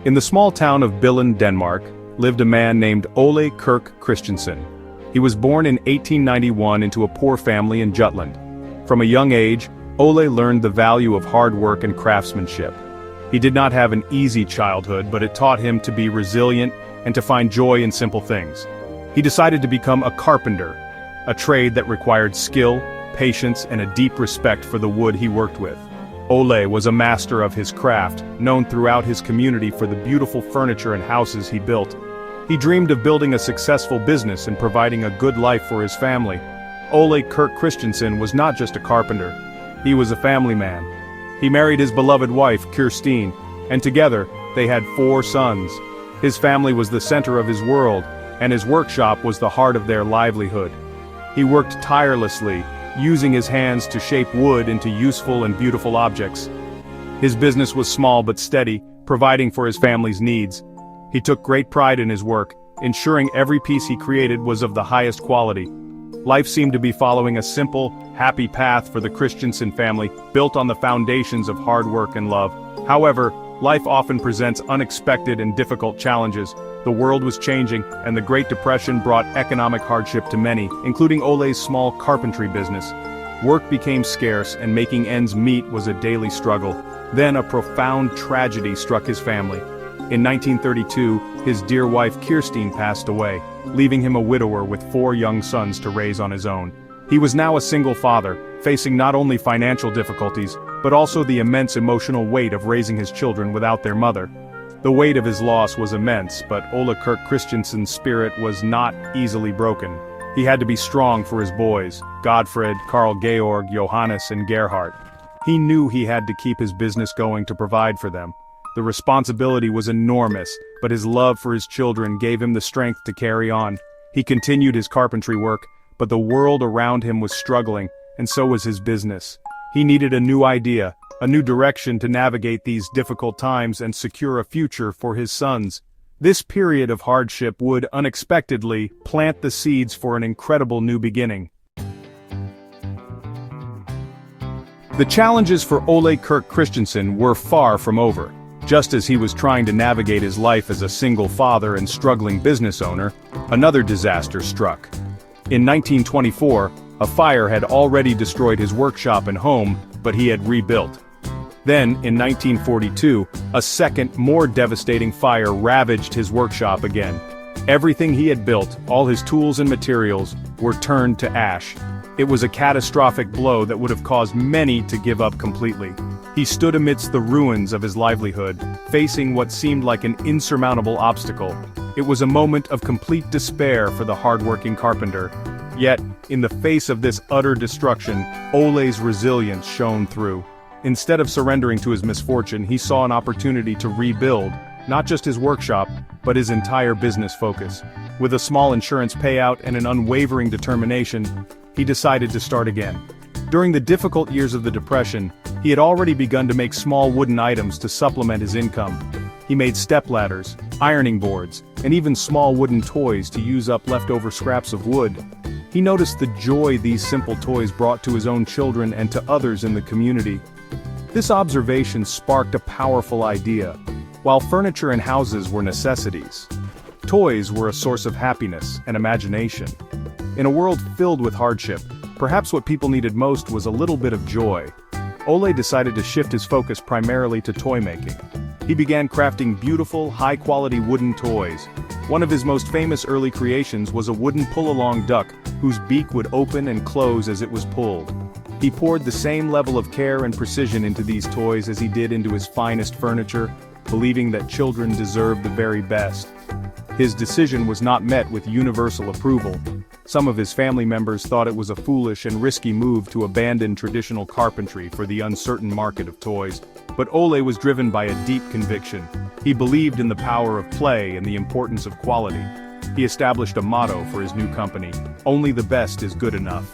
In the small town of Billund, Denmark, lived a man named Ole Kirk Christiansen. He was born in 1891 into a poor family in Jutland. From a young age, Ole learned the value of hard work and craftsmanship. He did not have an easy childhood, but it taught him to be resilient and to find joy in simple things. He decided to become a carpenter, a trade that required skill, patience, and a deep respect for the wood he worked with. Ole was a master of his craft, known throughout his community for the beautiful furniture and houses he built. He dreamed of building a successful business and providing a good life for his family. Ole Kirk Christiansen was not just a carpenter. He was a family man. He married his beloved wife, Kirstine, and together, they had 4 sons. His family was the center of his world, and his workshop was the heart of their livelihood. He worked tirelessly, using his hands to shape wood into useful and beautiful objects. His business was small but steady, providing for his family's needs. He took great pride in his work, ensuring every piece he created was of the highest quality. Life seemed to be following a simple, happy path for the Christiansen family, built on the foundations of hard work and love. However, life often presents unexpected and difficult challenges. The world was changing, and the Great Depression brought economic hardship to many, including Ole's small carpentry business. Work became scarce, and making ends meet was a daily struggle. Then a profound tragedy struck his family. In 1932, his dear wife Kirstine passed away, leaving him a widower with 4 young sons to raise on his own. He was now a single father, facing not only financial difficulties, but also the immense emotional weight of raising his children without their mother. The weight of his loss was immense, but Ole Kirk Christiansen's spirit was not easily broken. He had to be strong for his boys, Godfred, Carl Georg, Johannes, and Gerhard. He knew he had to keep his business going to provide for them. The responsibility was enormous, but his love for his children gave him the strength to carry on. He continued his carpentry work, but the world around him was struggling, and so was his business. He needed a new idea, a new direction to navigate these difficult times and secure a future for his sons. This period of hardship would unexpectedly plant the seeds for an incredible new beginning. The challenges for Ole Kirk Christiansen were far from over. Just as he was trying to navigate his life as a single father and struggling business owner, another disaster struck. In 1924, a fire had already destroyed his workshop and home, but he had rebuilt. Then, in 1942, a second, more devastating fire ravaged his workshop again. Everything he had built, all his tools and materials, were turned to ash. It was a catastrophic blow that would have caused many to give up completely. He stood amidst the ruins of his livelihood, facing what seemed like an insurmountable obstacle. It was a moment of complete despair for the hard-working carpenter. Yet, in the face of this utter destruction, Ole's resilience shone through. Instead of surrendering to his misfortune, he saw an opportunity to rebuild, not just his workshop, but his entire business focus. With a small insurance payout and an unwavering determination, he decided to start again. During the difficult years of the Depression, he had already begun to make small wooden items to supplement his income. He made stepladders, ironing boards, and even small wooden toys to use up leftover scraps of wood. He noticed the joy these simple toys brought to his own children and to others in the community. This observation sparked a powerful idea. While furniture and houses were necessities, toys were a source of happiness and imagination. In a world filled with hardship, perhaps what people needed most was a little bit of joy. Ole decided to shift his focus primarily to toy making. He began crafting beautiful, high-quality wooden toys. One of his most famous early creations was a wooden pull-along duck whose beak would open and close as it was pulled. He poured the same level of care and precision into these toys as he did into his finest furniture, believing that children deserved the very best. His decision was not met with universal approval. Some of his family members thought it was a foolish and risky move to abandon traditional carpentry for the uncertain market of toys. But Ole was driven by a deep conviction. He believed in the power of play and the importance of quality. He established a motto for his new company: "Only the best is good enough."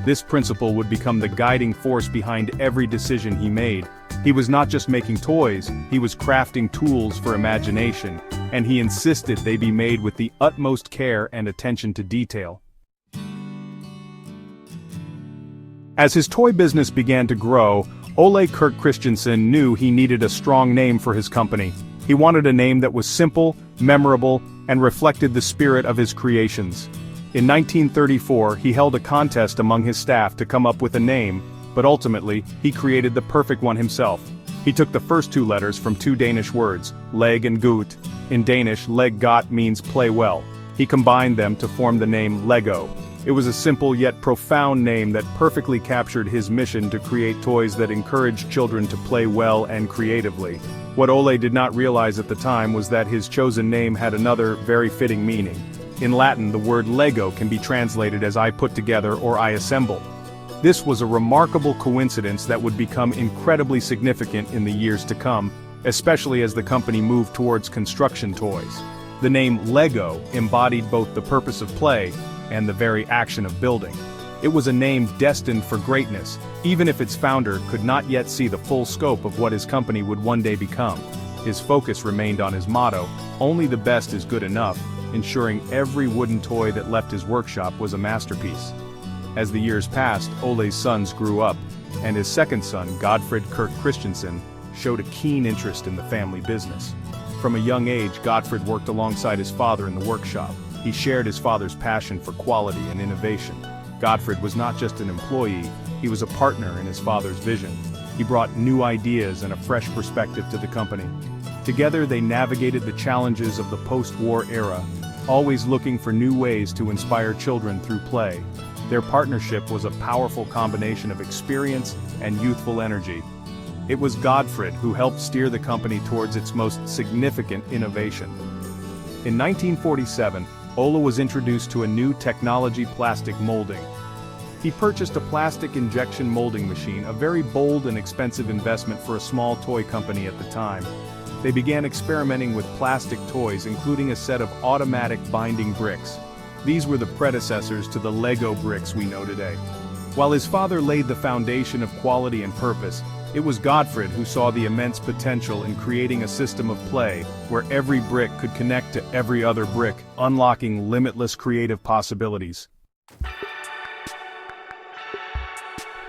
This principle would become the guiding force behind every decision he made. He was not just making toys, he was crafting tools for imagination, and he insisted they be made with the utmost care and attention to detail. As his toy business began to grow, Ole Kirk Christiansen knew he needed a strong name for his company. He wanted a name that was simple, memorable, and reflected the spirit of his creations. In 1934, he held a contest among his staff to come up with a name, but ultimately, he created the perfect one himself. He took the first two letters from two Danish words, leg and gut. In Danish, leg godt means play well. He combined them to form the name Lego. It was a simple yet profound name that perfectly captured his mission to create toys that encouraged children to play well and creatively. What Ole did not realize at the time was that his chosen name had another, very fitting meaning. In Latin, the word Lego can be translated as I put together or I assemble. This was a remarkable coincidence that would become incredibly significant in the years to come, especially as the company moved towards construction toys. The name Lego embodied both the purpose of play and the very action of building. It was a name destined for greatness, even if its founder could not yet see the full scope of what his company would one day become. His focus remained on his motto, only the best is good enough, ensuring every wooden toy that left his workshop was a masterpiece. As the years passed, Ole's sons grew up, and his second son, Godfred Kirk Christiansen, showed a keen interest in the family business. From a young age, Godfred worked alongside his father in the workshop. He shared his father's passion for quality and innovation. Godfred was not just an employee, he was a partner in his father's vision. He brought new ideas and a fresh perspective to the company. Together they navigated the challenges of the post-war era, always looking for new ways to inspire children through play. Their partnership was a powerful combination of experience and youthful energy. It was Godfred who helped steer the company towards its most significant innovation. In 1947, Ole was introduced to a new technology: plastic molding. He purchased a plastic injection molding machine, a very bold and expensive investment for a small toy company at the time. They began experimenting with plastic toys, including a set of automatic binding bricks. These were the predecessors to the Lego bricks we know today. While his father laid the foundation of quality and purpose, it was Godfred who saw the immense potential in creating a system of play where every brick could connect to every other brick, unlocking limitless creative possibilities.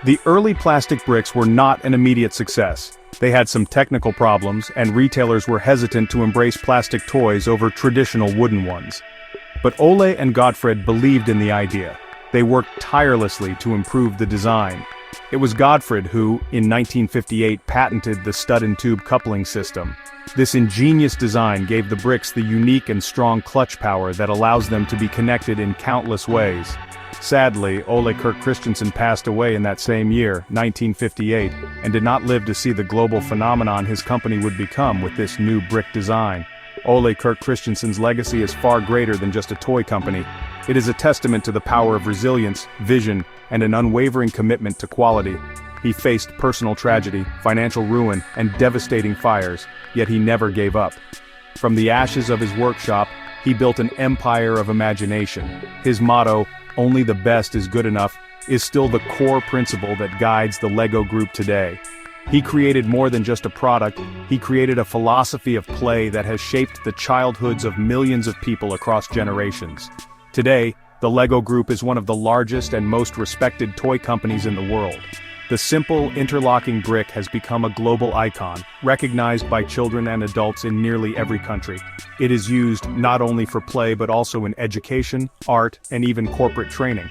The early plastic bricks were not an immediate success. They had some technical problems, and retailers were hesitant to embrace plastic toys over traditional wooden ones. But Ole and Godfred believed in the idea. They worked tirelessly to improve the design. It was Godfred who, in 1958, patented the stud-and-tube coupling system. This ingenious design gave the bricks the unique and strong clutch power that allows them to be connected in countless ways. Sadly, Ole Kirk Christiansen passed away in that same year, 1958, and did not live to see the global phenomenon his company would become with this new brick design. Ole Kirk Christiansen's legacy is far greater than just a toy company. It is a testament to the power of resilience, vision, and an unwavering commitment to quality. He faced personal tragedy, financial ruin, and devastating fires, yet he never gave up. From the ashes of his workshop, he built an empire of imagination. His motto, "Only the best is good enough," is still the core principle that guides the Lego Group today. He created more than just a product, he created a philosophy of play that has shaped the childhoods of millions of people across generations. Today, the Lego Group is one of the largest and most respected toy companies in the world. The simple, interlocking brick has become a global icon, recognized by children and adults in nearly every country. It is used not only for play but also in education, art, and even corporate training.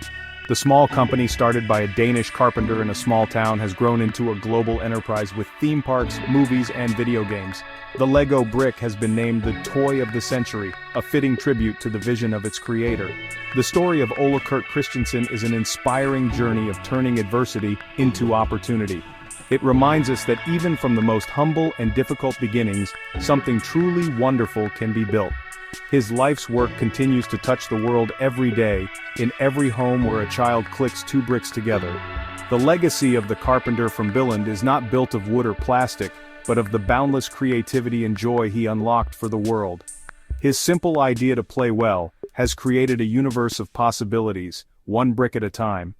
The small company started by a Danish carpenter in a small town has grown into a global enterprise with theme parks, movies, and video games. The Lego brick has been named the Toy of the Century, a fitting tribute to the vision of its creator. The story of Ole Kirk Christiansen is an inspiring journey of turning adversity into opportunity. It reminds us that even from the most humble and difficult beginnings, something truly wonderful can be built. His life's work continues to touch the world every day, in every home where a child clicks two bricks together. The legacy of the carpenter from Billund is not built of wood or plastic, but of the boundless creativity and joy he unlocked for the world. His simple idea to play well has created a universe of possibilities, one brick at a time.